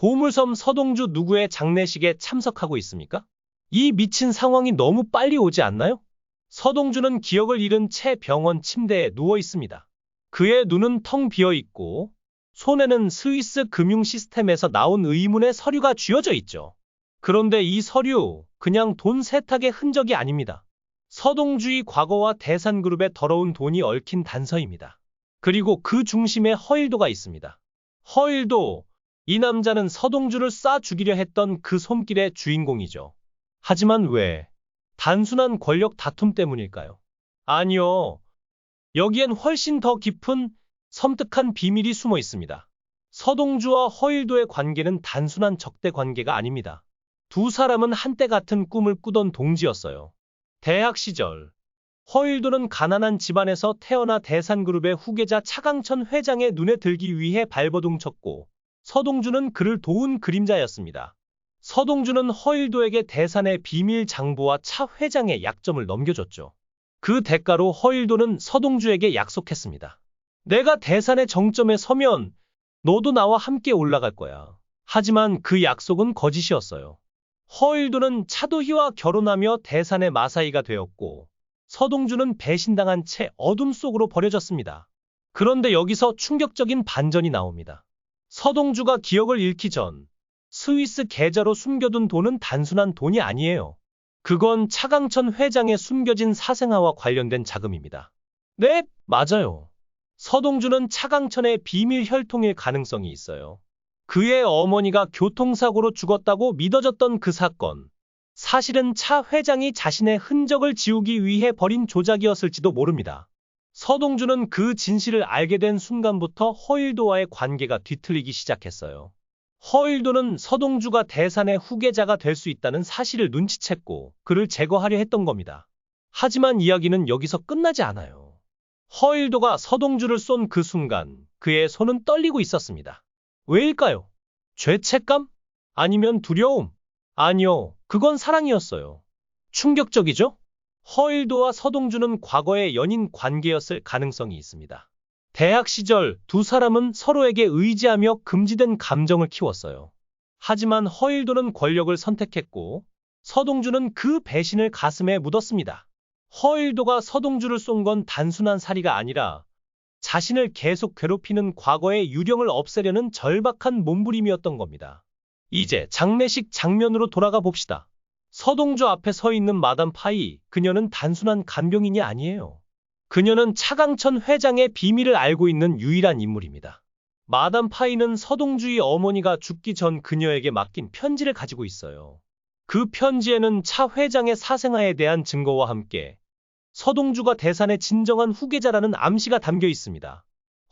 보물섬 서동주 누구의 장례식에 참석하고 있습니까? 이 미친 상황이 너무 빨리 오지 않나요? 서동주는 기억을 잃은 채 병원 침대에 누워 있습니다. 그의 눈은 텅 비어 있고 손에는 스위스 금융 시스템에서 나온 의문의 서류가 쥐어져 있죠. 그런데 이 서류, 그냥 돈 세탁의 흔적이 아닙니다. 서동주의 과거와 대산그룹의 더러운 돈이 얽힌 단서입니다. 그리고 그 중심에 허일도가 있습니다. 허일도, 이 남자는 서동주를 쏴 죽이려 했던 그 손길의 주인공이죠. 하지만 왜? 단순한 권력 다툼 때문일까요? 아니요. 여기엔 훨씬 더 깊은 섬뜩한 비밀이 숨어 있습니다. 서동주와 허일도의 관계는 단순한 적대 관계가 아닙니다. 두 사람은 한때 같은 꿈을 꾸던 동지였어요. 대학 시절, 허일도는 가난한 집안에서 태어나 대산그룹의 후계자 차강천 회장의 눈에 들기 위해 발버둥 쳤고, 서동주는 그를 도운 그림자였습니다. 서동주는 허일도에게 대산의 비밀 장부와 차 회장의 약점을 넘겨줬죠. 그 대가로 허일도는 서동주에게 약속했습니다. 내가 대산의 정점에 서면 너도 나와 함께 올라갈 거야. 하지만 그 약속은 거짓이었어요. 허일도는 차도희와 결혼하며 대산의 마사이가 되었고, 서동주는 배신당한 채 어둠 속으로 버려졌습니다. 그런데 여기서 충격적인 반전이 나옵니다. 서동주가 기억을 잃기 전 스위스 계좌로 숨겨둔 돈은 단순한 돈이 아니에요. 그건 차강천 회장의 숨겨진 사생아와 관련된 자금입니다. 네, 맞아요. 서동주는 차강천의 비밀 혈통일 가능성이 있어요. 그의 어머니가 교통사고로 죽었다고 믿어졌던 그 사건. 사실은 차 회장이 자신의 흔적을 지우기 위해 벌인 조작이었을지도 모릅니다. 서동주는 그 진실을 알게 된 순간부터 허일도와의 관계가 뒤틀리기 시작했어요. 허일도는 서동주가 대산의 후계자가 될 수 있다는 사실을 눈치챘고 그를 제거하려 했던 겁니다. 하지만 이야기는 여기서 끝나지 않아요. 허일도가 서동주를 쏜 그 순간 그의 손은 떨리고 있었습니다. 왜일까요? 죄책감? 아니면 두려움? 아니요, 그건 사랑이었어요. 충격적이죠? 허일도와 서동주는 과거의 연인 관계였을 가능성이 있습니다. 대학 시절 두 사람은 서로에게 의지하며 금지된 감정을 키웠어요. 하지만 허일도는 권력을 선택했고 서동주는 그 배신을 가슴에 묻었습니다. 허일도가 서동주를 쏜 건 단순한 살이가 아니라 자신을 계속 괴롭히는 과거의 유령을 없애려는 절박한 몸부림이었던 겁니다. 이제 장례식 장면으로 돌아가 봅시다. 서동주 앞에 서 있는 마담 파이, 그녀는 단순한 간병인이 아니에요. 그녀는 차강천 회장의 비밀을 알고 있는 유일한 인물입니다. 마담 파이는 서동주의 어머니가 죽기 전 그녀에게 맡긴 편지를 가지고 있어요. 그 편지에는 차 회장의 사생아에 대한 증거와 함께 서동주가 대산의 진정한 후계자라는 암시가 담겨 있습니다.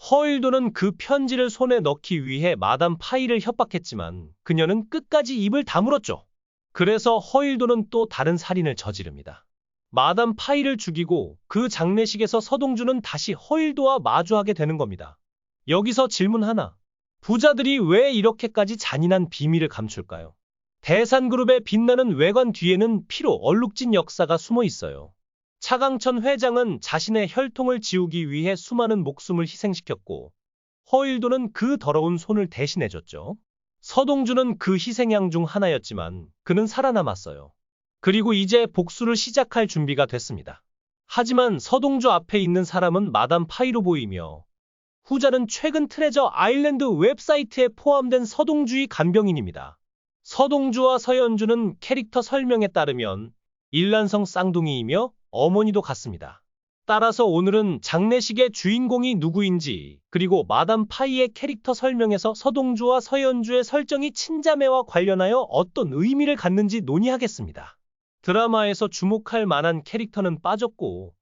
허일도는 그 편지를 손에 넣기 위해 마담 파이를 협박했지만 그녀는 끝까지 입을 다물었죠. 그래서 허일도는 또 다른 살인을 저지릅니다. 마담 파이를 죽이고 그 장례식에서 서동주는 다시 허일도와 마주하게 되는 겁니다. 여기서 질문 하나. 부자들이 왜 이렇게까지 잔인한 비밀을 감출까요? 대산그룹의 빛나는 외관 뒤에는 피로 얼룩진 역사가 숨어 있어요. 차강천 회장은 자신의 혈통을 지우기 위해 수많은 목숨을 희생시켰고 허일도는 그 더러운 손을 대신해줬죠. 서동주는 그 희생양 중 하나였지만 그는 살아남았어요. 그리고 이제 복수를 시작할 준비가 됐습니다. 하지만 서동주 앞에 있는 사람은 마담 파이로 보이며 후자는 최근 트레저 아일랜드 웹사이트에 포함된 서동주의 간병인입니다. 서동주와 서연주는 캐릭터 설명에 따르면 일란성 쌍둥이이며 어머니도 같습니다. 따라서 오늘은 장례식의 주인공이 누구인지 그리고 마담 파이의 캐릭터 설명에서 서동주와 서연주의 설정이 친자매와 관련하여 어떤 의미를 갖는지 논의하겠습니다. 드라마에서 주목할 만한 캐릭터는 빠졌고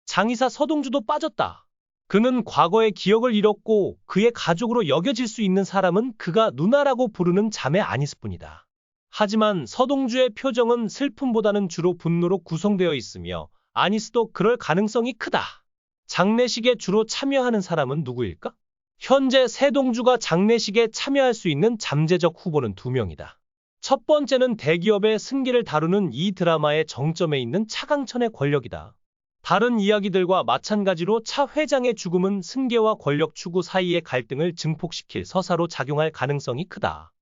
장의사 서동주도 빠졌다. 그는 과거의 기억을 잃었고 그의 가족으로 여겨질 수 있는 사람은 그가 누나라고 부르는 자매 아니스 뿐이다. 하지만 서동주의 표정은 슬픔보다는 주로 분노로 구성되어 있으며 아니스도 그럴 가능성이 크다. 장례식에 주로 참여하는 사람은 누구일까? 현재 세동주가 장례식에 참여할 수 있는 잠재적 후보는 2명이다. 첫 번째는 대기업의 승계를 다루는 이 드라마의 정점에 있는 차강천의 권력이다. 다른 이야기들과 마찬가지로 차 회장의 죽음은 승계와 권력 추구 사이의 갈등을 증폭시킬 서사로 작용할 가능성이 크다.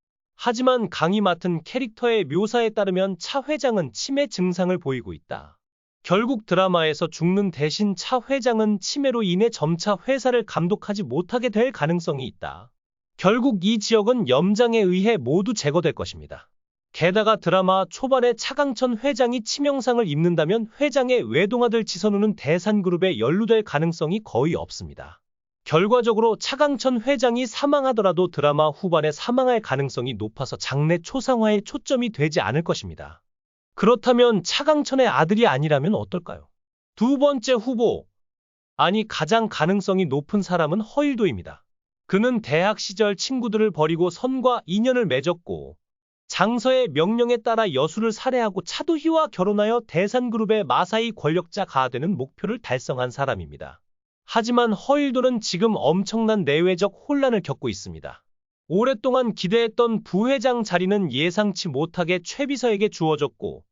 하지만 강이 맡은 캐릭터의 묘사에 따르면 차 회장은 치매 증상을 보이고 있다. 결국 드라마에서 죽는 대신 차 회장은 치매로 인해 점차 회사를 감독하지 못하게 될 가능성이 있다. 결국 이 지역은 염장에 의해 모두 제거될 것입니다. 게다가 드라마 초반에 차강천 회장이 치명상을 입는다면 회장의 외동아들 지선우는 대산그룹에 연루될 가능성이 거의 없습니다. 결과적으로 차강천 회장이 사망하더라도 드라마 후반에 사망할 가능성이 높아서 장래 초상화에 초점이 되지 않을 것입니다. 그렇다면 차강천의 아들이 아니라면 어떨까요? 두 번째 후보, 아니 가장 가능성이 높은 사람은 허일도입니다. 그는 대학 시절 친구들을 버리고 선과 인연을 맺었고 장서의 명령에 따라 여수를 살해하고 차도희와 결혼하여 대산그룹의 마사이 권력자가 되는 목표를 달성한 사람입니다. 하지만 허일도는 지금 엄청난 내외적 혼란을 겪고 있습니다. 오랫동안 기대했던 부회장 자리는 예상치 못하게 최비서에게 주어졌고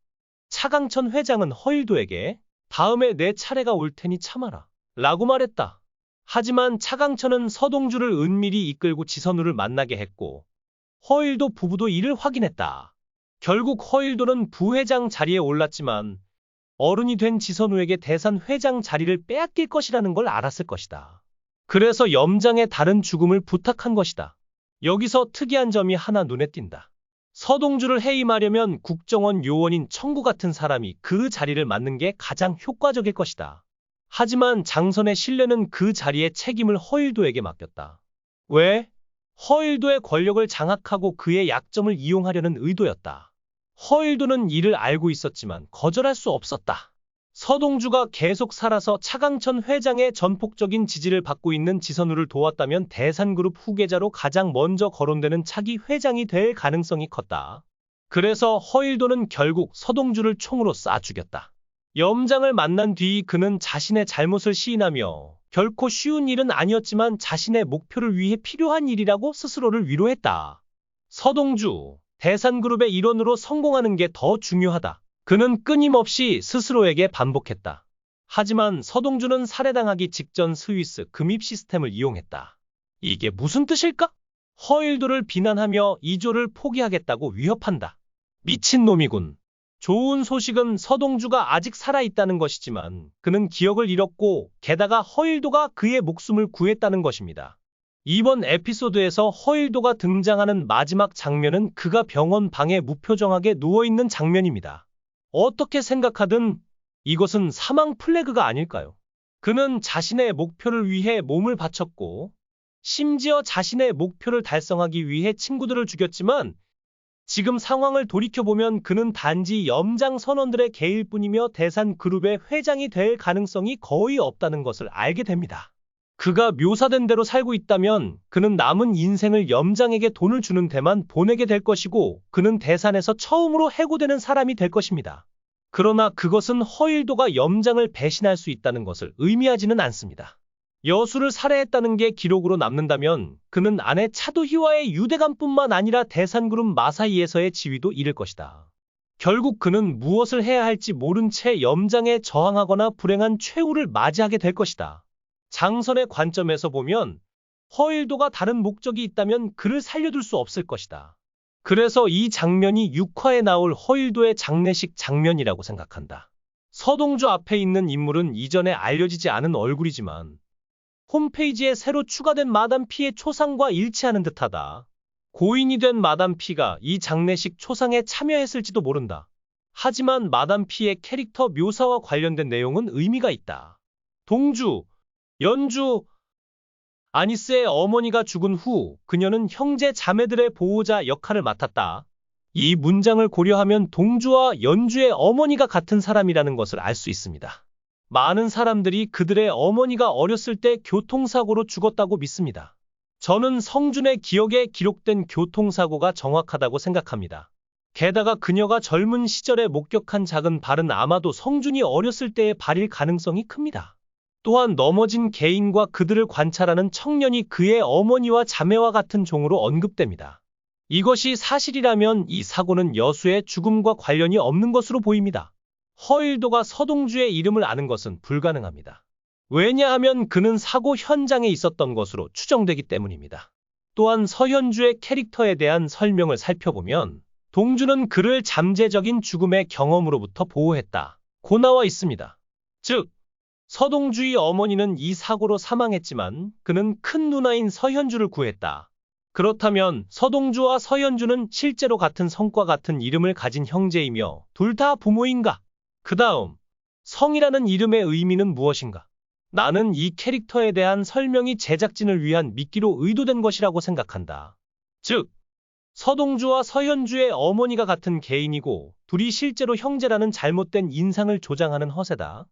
차강천 회장은 허일도에게 다음에 내 차례가 올 테니 참아라 라고 말했다. 하지만 차강천은 서동주를 은밀히 이끌고 지선우를 만나게 했고 허일도 부부도 이를 확인했다. 결국 허일도는 부회장 자리에 올랐지만 어른이 된 지선우에게 대산 회장 자리를 빼앗길 것이라는 걸 알았을 것이다. 그래서 염장의 다른 죽음을 부탁한 것이다. 여기서 특이한 점이 하나 눈에 띈다. 서동주를 해임하려면 국정원 요원인 청구 같은 사람이 그 자리를 맡는 게 가장 효과적일 것이다. 하지만 장선의 신뢰는 그 자리의 책임을 허일도에게 맡겼다. 왜? 허일도의 권력을 장악하고 그의 약점을 이용하려는 의도였다. 허일도는 이를 알고 있었지만 거절할 수 없었다. 서동주가 계속 살아서 차강천 회장의 전폭적인 지지를 받고 있는 지선우를 도왔다면 대산그룹 후계자로 가장 먼저 거론되는 차기 회장이 될 가능성이 컸다. 그래서 허일도는 결국 서동주를 총으로 쏴 죽였다. 염장을 만난 뒤 그는 자신의 잘못을 시인하며 결코 쉬운 일은 아니었지만 자신의 목표를 위해 필요한 일이라고 스스로를 위로했다. 서동주, 대산그룹의 일원으로 성공하는 게 더 중요하다. 그는 끊임없이 스스로에게 반복했다. 하지만 서동주는 살해당하기 직전 스위스 금입 시스템을 이용했다. 이게 무슨 뜻일까? 허일도를 비난하며 이조를 포기하겠다고 위협한다. 미친놈이군. 좋은 소식은 서동주가 아직 살아있다는 것이지만 그는 기억을 잃었고 게다가 허일도가 그의 목숨을 구했다는 것입니다. 이번 에피소드에서 허일도가 등장하는 마지막 장면은 그가 병원 방에 무표정하게 누워있는 장면입니다. 어떻게 생각하든 이것은 사망 플래그가 아닐까요? 그는 자신의 목표를 위해 몸을 바쳤고 심지어 자신의 목표를 달성하기 위해 친구들을 죽였지만 지금 상황을 돌이켜보면 그는 단지 염장 선원들의 개일 뿐이며 대산그룹의 회장이 될 가능성이 거의 없다는 것을 알게 됩니다. 그가 묘사된 대로 살고 있다면 그는 남은 인생을 염장에게 돈을 주는 데만 보내게 될 것이고 그는 대산에서 처음으로 해고되는 사람이 될 것입니다. 그러나 그것은 허일도가 염장을 배신할 수 있다는 것을 의미하지는 않습니다. 여수를 살해했다는 게 기록으로 남는다면 그는 아내 차도희와의 유대감뿐만 아니라 대산그룹 마사이에서의 지위도 잃을 것이다. 결국 그는 무엇을 해야 할지 모른 채 염장에 저항하거나 불행한 최후를 맞이하게 될 것이다. 장선의 관점에서 보면 허일도가 다른 목적이 있다면 그를 살려둘 수 없을 것이다. 그래서 이 장면이 6화에 나올 허일도의 장례식 장면이라고 생각한다. 서동주 앞에 있는 인물은 이전에 알려지지 않은 얼굴이지만 홈페이지에 새로 추가된 마담 P의 초상과 일치하는 듯하다. 고인이 된 마담 P가 이 장례식 초상에 참여했을지도 모른다. 하지만 마담 P의 캐릭터 묘사와 관련된 내용은 의미가 있다. 동주, 연주, 아니스의 어머니가 죽은 후 그녀는 형제 자매들의 보호자 역할을 맡았다. 이 문장을 고려하면 동주와 연주의 어머니가 같은 사람이라는 것을 알 수 있습니다. 많은 사람들이 그들의 어머니가 어렸을 때 교통사고로 죽었다고 믿습니다. 저는 성준의 기억에 기록된 교통사고가 정확하다고 생각합니다. 게다가 그녀가 젊은 시절에 목격한 작은 발은 아마도 성준이 어렸을 때의 발일 가능성이 큽니다. 또한 넘어진 개인과 그들을 관찰하는 청년이 그의 어머니와 자매와 같은 종으로 언급됩니다. 이것이 사실이라면 이 사고는 여수의 죽음과 관련이 없는 것으로 보입니다. 허일도가 서동주의 이름을 아는 것은 불가능합니다. 왜냐하면 그는 사고 현장에 있었던 것으로 추정되기 때문입니다. 또한 서현주의 캐릭터에 대한 설명을 살펴보면 동주는 그를 잠재적인 죽음의 경험으로부터 보호했다 고 나와 있습니다. 즉, 서동주의 어머니는 이 사고로 사망했지만 그는 큰 누나인 서현주를 구했다. 그렇다면 서동주와 서현주는 실제로 같은 성과 같은 이름을 가진 형제이며 둘 다 부모인가? 그 다음, 성이라는 이름의 의미는 무엇인가? 나는 이 캐릭터에 대한 설명이 제작진을 위한 미끼로 의도된 것이라고 생각한다. 즉, 서동주와 서현주의 어머니가 같은 개인이고 둘이 실제로 형제라는 잘못된 인상을 조장하는 허세다.